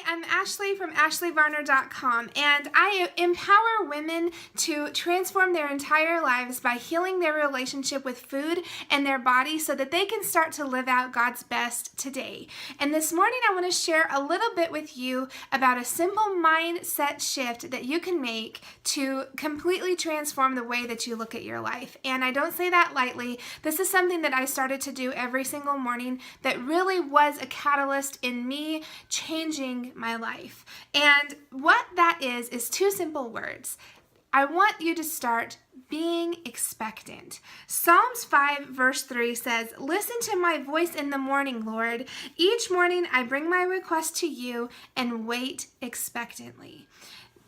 I'm Ashley from ashleyvarner.com, and I empower women to transform their entire lives by healing their relationship with food and their body so that they can start to live out God's best today. And this morning I want to share a little bit with you about a simple mindset shift that you can make to completely transform the way that you look at your life. And I don't say that lightly. This is something that I started to do every single morning that really was a catalyst in me changing my life. And what that is two simple words. I want you to start being expectant. Psalms 5 verse 3 says, "Listen to my voice in the morning, Lord. Each morning I bring my request to you and wait expectantly."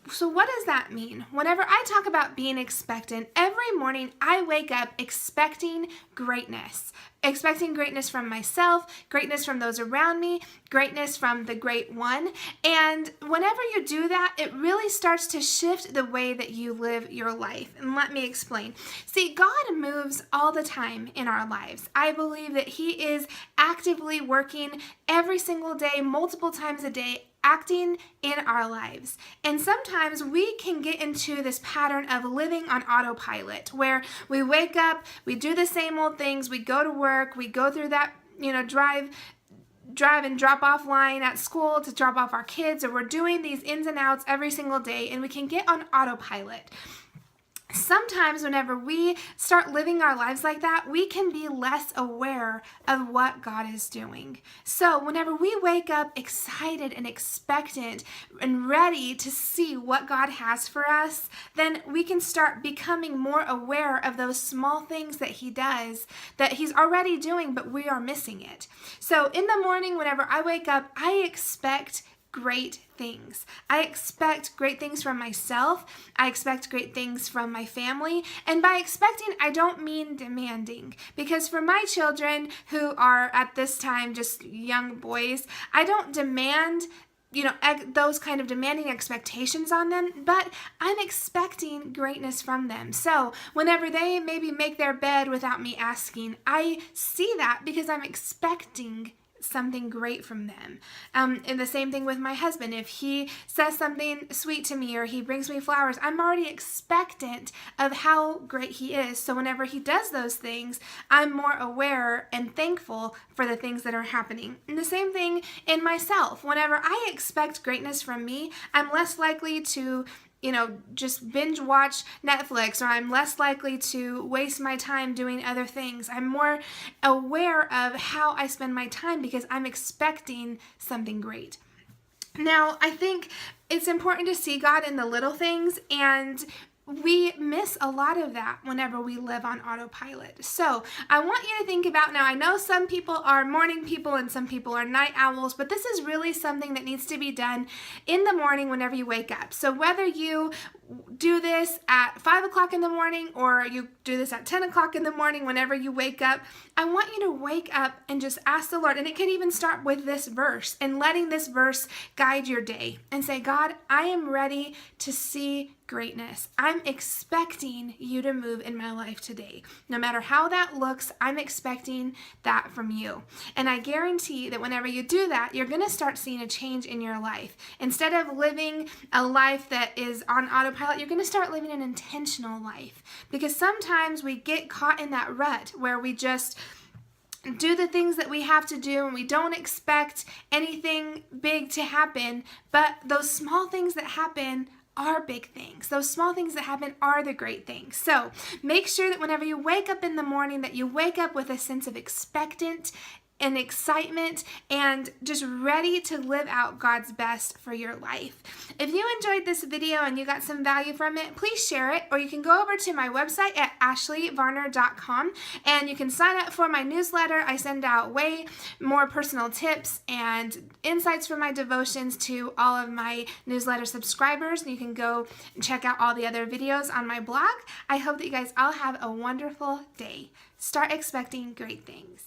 So what does that mean? Whenever I talk about being expectant, every morning I wake up expecting greatness. Expecting greatness from myself, greatness from those around me, greatness from the Great One. And whenever you do that, it really starts to shift the way that you live your life. And let me explain. See, God moves all the time in our lives. I believe that He is actively working every single day, multiple times a day, acting in our lives. And sometimes we can get into this pattern of living on autopilot where we wake up, we do the same old things, we go to work, we go through that, drive and drop off line at school to drop off our kids, or we're doing these ins and outs every single day, and we can get on autopilot. Sometimes whenever we start living our lives like that, we can be less aware of what God is doing. So whenever we wake up excited and expectant and ready to see what God has for us, then we can start becoming more aware of those small things that He does, that He's already doing, but we are missing it. So in the morning, whenever I wake up, I expect great things. I expect great things from myself. I expect great things from my family. And by expecting, I don't mean demanding. Because for my children who are at this time just young boys, I don't demand those kind of demanding expectations on them, but I'm expecting greatness from them. So whenever they maybe make their bed without me asking, I see that because I'm expecting something great from them. And the same thing with my husband. If he says something sweet to me or he brings me flowers, I'm already expectant of how great he is. So whenever he does those things, I'm more aware and thankful for the things that are happening. And the same thing in myself. Whenever I expect greatness from me, I'm less likely to just binge watch Netflix, or I'm less likely to waste my time doing other things. I'm more aware of how I spend my time because I'm expecting something great. Now, I think it's important to see God in the little things, and we miss a lot of that whenever we live on autopilot. So I want you to think about, now I know some people are morning people and some people are night owls, but this is really something that needs to be done in the morning whenever you wake up. So whether you do this at 5 o'clock in the morning or you do this at 10 o'clock in the morning, whenever you wake up, I want you to wake up and just ask the Lord, and it can even start with this verse and letting this verse guide your day and say, God, I am ready to see greatness. I'm expecting you to move in my life today. No matter how that looks, I'm expecting that from you. And I guarantee that whenever you do that, you're going to start seeing a change in your life. Instead of living a life that is on autopilot, you're going to start living an intentional life. Because sometimes we get caught in that rut where we just do the things that we have to do and we don't expect anything big to happen, but those small things that happen are big things. Those small things that happen are the great things. So make sure that whenever you wake up in the morning, that you wake up with a sense of expectant and excitement and just ready to live out God's best for your life. If you enjoyed this video and you got some value from it, please share it, or you can go over to my website at ashleyvarner.com and you can sign up for my newsletter. I send out way more personal tips and insights from my devotions to all of my newsletter subscribers. And you can go and check out all the other videos on my blog. I hope that you guys all have a wonderful day. Start expecting great things.